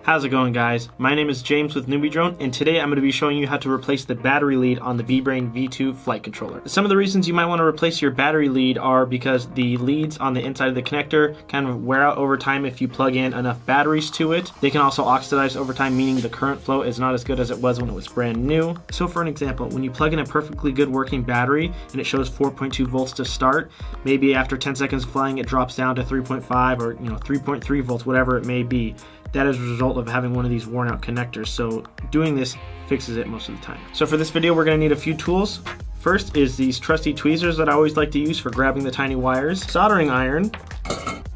How's it going, guys? My name is James with NewBeeDrone, and today I'm going to be showing you how to replace the battery lead on the BeeBrain V2 flight controller. Some of the reasons you might want to replace your battery lead are because the leads on the inside of the connector kind of wear out over time if you plug in enough batteries to it. They can also oxidize over time, meaning the current flow is not as good as it was when it was brand new. So for an example, when you plug in a perfectly good working battery and it shows 4.2 volts to start, maybe after 10 seconds of flying it drops down to 3.5 or 3.3 volts, whatever it may be. That is a result of having one of these worn out connectors, so doing this fixes it most of the time. So for this video we're going to need a few tools. First is these trusty tweezers that I always like to use for grabbing the tiny wires, soldering iron,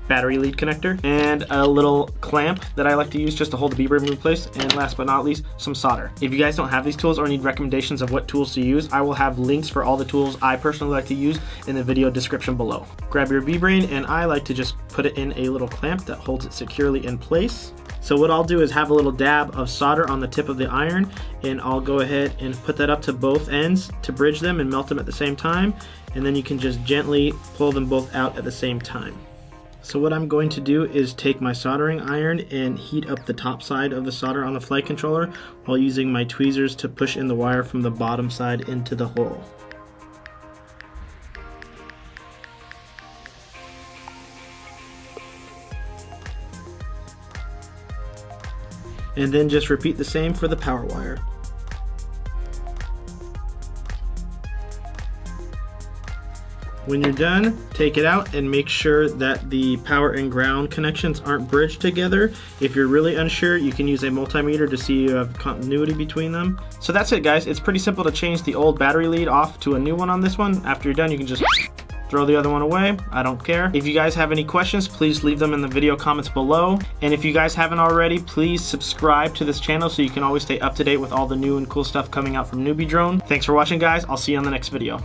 battery lead connector, and a little clamp that I like to use just to hold the BeeBrain in place, and last but not least, some solder. If you guys don't have these tools or need recommendations of what tools to use, I will have links for all the tools I personally like to use in the video description below. Grab your BeeBrain, and I like to just put it in a little clamp that holds it securely in place. So what I'll do is have a little dab of solder on the tip of the iron, and I'll go ahead and put that up to both ends to bridge them and melt them at the same time, and then you can just gently pull them both out at the same time. So what I'm going to do is take my soldering iron and heat up the top side of the solder on the flight controller while using my tweezers to push in the wire from the bottom side into the hole. And then just repeat the same for the power wire. When you're done, take it out and make sure that the power and ground connections aren't bridged together. If you're really unsure, you can use a multimeter to see you have continuity between them. So that's it, guys. It's pretty simple to change the old battery lead off to a new one on this one. After you're done, you can just throw the other one away. I don't care. If you guys have any questions, please leave them in the video comments below. And if you guys haven't already, please subscribe to this channel so you can always stay up to date with all the new and cool stuff coming out from NewBeeDrone. Thanks for watching, guys. I'll see you on the next video.